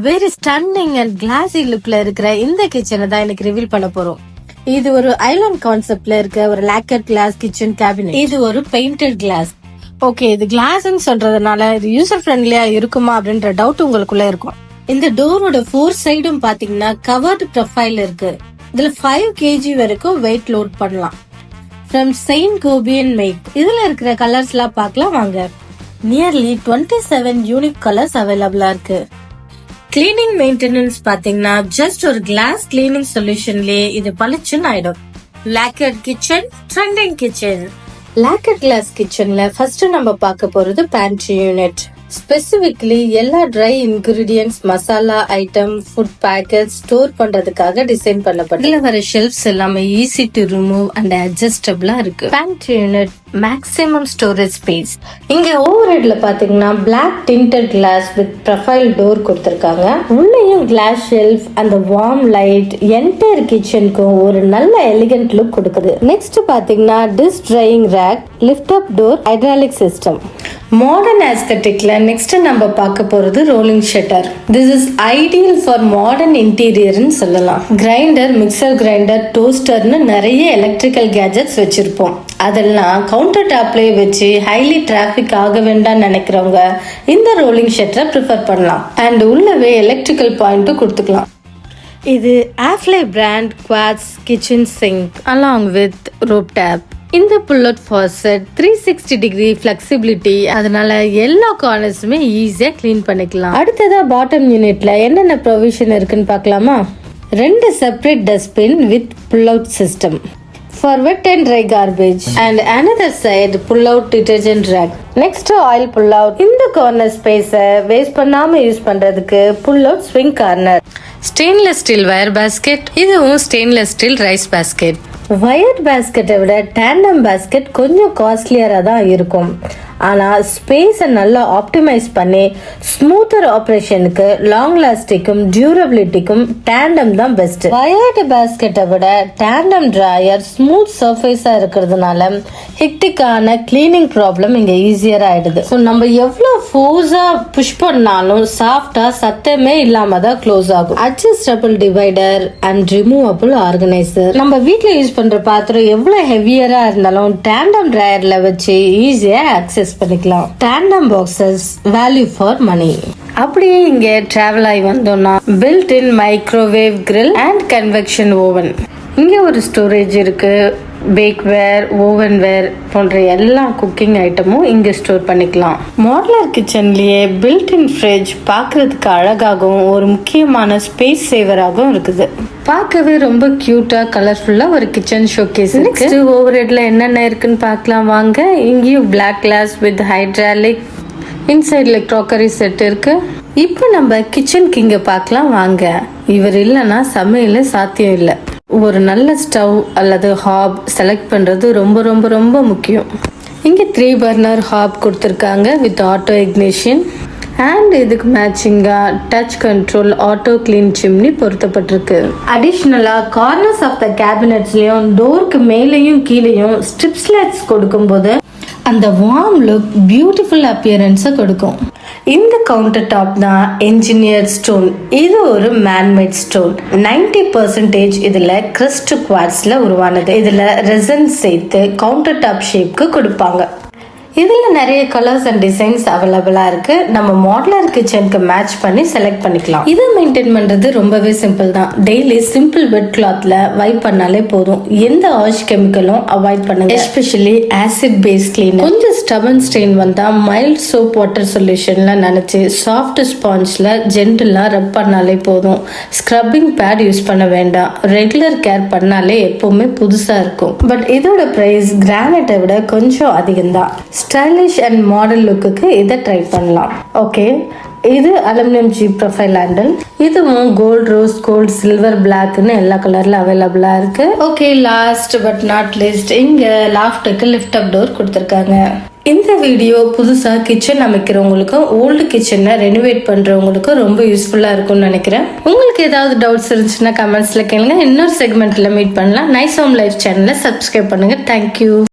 Very stunning and கிளாசி லுக்ல இருக்கிற இந்த கிச்சனை தான் எனக்கு ரிவீல் பண்ண போறோம். இது ஒரு ஐலாண்ட் கான்செப்ட்ல இருக்க ஒரு லாக்கர் கிளாஸ் கிச்சன் கேபினெட். இது ஒரு பெயிண்டட் கிளாஸ். ஓகே, இது கிளாஸ்ன்னு சொல்றதுனால இது யூசர் ஃப்ரெண்ட்லியா இருக்குமா அப்படின்ற டவுட் உங்களுக்குள்ள இருக்கும். இந்த டோரோட 4 சைடும் பாத்தீங்கன்னா கவர்டு ப்ரொஃபைல் இருக்கு. இதுல 5 kg வரைக்கும் வெயிட் லோட் பண்ணலாம். From Saint Gobain make. இதுல இருக்கிற கலர்ஸ் எல்லாம் பார்க்கலாம் வாங்க. நியர்லி 27 யூனிக் கலர்ஸ் அவைலபிளா இருக்கு. கிளீனிங் மெயின்டெனன்ஸ் பாத்தீங்கன்னா ஜஸ்ட் ஒரு கிளாஸ் கிளீனிங் சொல்யூஷன்லயே இது பளிச்சுன்னு ஆயிடும். Lacquered kitchen, trending kitchen. Lacquered glass கிச்சன்ல ஃபர்ஸ்ட் நம்ம பார்க்க போறது பேண்ட்ரி யூனிட். ஸ்பெசிபிக்லி எல்லா dry ingredients, masala item, food packet store பண்றதுக்காக டிசைன் பண்ணப்பட்டது. இதுல வர ஷெல்ஃப்ஸ் எல்லாமே ஈஸி டு ரிமூவ் அண்ட் அட்ஜஸ்டபிளா இருக்கு. Pantry unit maximum storage space. இங்க ஓவர் ஹெட்ல பாத்தீங்கன்னா black tinted glass with profile door கொடுத்திருக்காங்க. உள்ளேயும் கிளாஸ் ஷெல்ஃப், அந்த வார்ம் லைட் என்டையர் கிச்சனுக்கும் ஒரு நல்ல எலிகன்ட் லுக் கொடுக்குது. நெக்ஸ்ட் பாத்தீங்கன்னா dish drying rack, lift up door, hydraulic system. Modern ஆஸ்தட்டிக்ல நெக்ஸ்ட் நம்ம பார்க்க போறது rolling shutter. This is ideal for modern இன்டீரியர்னு சொல்லலாம். கிரைண்டர், மிக்சர் கிரைண்டர், டோஸ்டர்னு நிறைய எலக்ட்ரிக்கல் கேஜெட்ஸ் வச்சிருப்போம். அதெல்லாம் கவுண்டர் டாப்லயே வச்சு ஹைலி டிராபிக் ஆக வேண்டாம் நினைக்கிறவங்க இந்த ரோலிங் ஷட்டரை ப்ரிஃபர் பண்ணலாம். அண்ட் உள்ளவே எலக்ட்ரிக்கல் பாயிண்ட்டும் கொடுத்துக்கலாம். இது ஆஃப்லை brand quartz kitchen sink along with rope tap. இந்த புல்லட் ஃபாசெட் 360 டிகிரி ஃபிளெக்சிபிலிட்டி, அதனால எல்லா கார்னர்ஸுமே ஈஸியா கிளீன் பண்ணிக்கலாம். அடுத்ததா பாட்டம் யூனிட்ல என்னென்ன ப்ரொவிஷன் இருக்குன்னு பார்க்கலாமா? 2 separate dustbin with pull out system for wet and dry garbage and another side pull out detergent rack. Next oil pull out. இந்த corner space waste பண்ணாம யூஸ் பண்றதுக்கு pull out swing corner. Stainless steel wire basket. இதுவும் stainless steel rice basket. Wired பேஸ்கெட்டை விட tandem basket கொஞ்சம் காஸ்ட்லியரா தான் இருக்கும். ஆனா ஸ்பேஸை நல்லா ஆப்டிமைஸ் பண்ணி ஸ்மூத்தர் ஆபரேஷனுக்கு, லாங் லாஸ்டிக்கும் டியூரபிலிட்டிக்கும் டேண்டம் தான் பெஸ்ட். வயர்டு பேஸ்கெட்டை விட டேண்டம் டிராயர் ஸ்மூத் சர்ஃபேஸா இருக்கிறதுனால ஹெக்டிக்கான கிளீனிங் ப்ராப்ளம் இங்க ஈஸியரா ஆயிடுது. ஸோ நம்ம எவ்வளவு ஃபோர்ஸா புஷ் பண்ணாலும் சாஃப்டா சத்தமே இல்லாம தான் க்ளோஸ் ஆகும். Adjustable divider and removable organiser. நம்ம வீட்ல யூஸ் பண்ற பாத்திரம் எவ்வளவு ஹெவியரா இருந்தாலும் டேண்டம் டிராயர்ல வச்சு ஈஸியா ஆக்சஸ் பண்ணிக்கலாம். Tandem boxes value for money. அப்படியே இங்க டிராவல் ஆகி வந்தோம்னா built in microwave grill and convection oven. இங்க ஒரு ஸ்டோரேஜ் இருக்கு. பேக்வேர், ஓவன்வேர் போன்ற எல்லா குக்கிங் ஐட்டமும் இங்க ஸ்டோர் பண்ணிக்கலாம். மாடுலர் கிச்சன்லயே பில்ட் இன் ஃப்ரிட்ஜ் பார்க்கறதுக்கு அழகாகவும் ஒரு முக்கியமான ஸ்பேஸ் சேவராகவும் இருக்குது. பார்க்கவே ரொம்ப கியூட்டா கலர்ஃபுல்லா ஒரு கிச்சன் ஷோகேஸ் இருக்கு. ஓவர் ஹெட்ல என்னென்ன இருக்குன்னு பார்க்கலாம் வாங்க. இங்கேயும் பிளாக் கிளாஸ் வித் ஹைட்ராலிக், இன்சைட்ல க்ராக்கரி செட் இருக்கு. இப்போ நம்ம கிச்சன் கிங்க பார்க்கலாம் வாங்க. இவர் இல்லைன்னா சமையல சாத்தியம் இல்லை. ஒரு நல்ல ஸ்டவ் அல்லது ஹாப் செலக்ட் பண்றது ரொம்ப ரொம்ப ரொம்ப முக்கியம். இங்க 3 பர்னர் ஹாப் கொடுத்திருக்காங்க வித் ஆட்டோ இக்னிஷன் அண்ட் இதுக்கு மேட்சிங்கா touch control auto clean chimney பொருத்தப்பட்டிருக்கு. அடிஷ்னலா கார்னர்ஸ் ஆஃப் த கேபினட்ஸ்லயும் டோருக்கு மேலேயும் கீழேயும் ஸ்ட்ரிப்ஸ் லைட்ஸ் கொடுக்கும் போது அந்த வார்ம் லுக், பியூட்டிஃபுல் அப்பியரன்ஸை கொடுக்கும். இந்த கவுண்டர் டாப் தான் என்ஜினியர் ஸ்டோன். இது ஒரு மேன்மேட் ஸ்டோன். 90% இதுல கிறிஸ்ட் குவார்ட்ஸ்ல உருவானது. இதுல ரெசன் சேர்த்து கவுண்டர் டாப் ஷேப்க்கு கொடுப்பாங்க. இதுல நிறைய கலர்ஸ் அண்ட் டிசைன்ஸ் அவைலபிளா இருக்கு. நம்ம மாடுலர் கிச்சனுக்கு மேட்ச் பண்ணி செலக்ட் பண்ணிக்கலாம். இதை மெயின்டைன் பண்றது ரொம்பவே சிம்பிள் தான். டெய்லி சிம்பிள் வெட் கிளாத்ல வைப் பண்ணாலே போதும். எந்த வாஷ் கெமிக்கலும் அவாய்ட் பண்ணுங்க. Especially acid base cleaner. கொஞ்சம் ஸ்டபன் ஸ்டெயின் வந்தா மைல்ட் சோப் வாட்டர் சொல்யூஷன்ல நினைச்சு சாஃப்ட் ஸ்பாஞ்ச்ல ஜென்டிலா ரப் பண்ணாலே போதும். ஸ்க்ரப்பிங் பேட் யூஸ் பண்ண வேண்டாம். ரெகுலர் கேர் பண்ணாலே எப்பவுமே புதுசா இருக்கும். பட் இதோட பிரைஸ் கிரானைட்டை விட கொஞ்சம் அதிகம் தான். ஸ்டைலிஷ் அண்ட் மாடல் லுக்குக்கு இதை ட்ரை பண்ணலாம். ஓகே, இது அலுமினியம் ஜி ப்ரொஃபைல் ஹேண்டில். இதுவும் கோல்ட், ரோஸ் கோல்ட், சில்வர், பிளாக்னு எல்லா கலர்ல அவைலபிளா இருக்கு. Okay, last but not least இங்க லாஃப்ட்டுக்கு லிஃப்ட் அப் டோர் கொடுத்திருக்காங்க. இந்த வீடியோ புதுசா கிச்சன் அமைக்கிறவங்களுக்கும் ஓல்டு கிச்சனை ரெனோவேட் பண்றவங்களுக்கும் ரொம்ப யூஸ்ஃபுல்லா இருக்கும்னு நினைக்கிறேன். உங்களுக்கு ஏதாவது டவுட்ஸ் இருந்துச்சுன்னா கமெண்ட்ஸ்ல கேளுங்க. இன்னொரு செக்மெண்ட்ல மீட் பண்ணலாம். நைஸ் ஹோம் லைஃப் சேனலை சப்ஸ்கிரைப் பண்ணுங்க. தேங்க்யூ.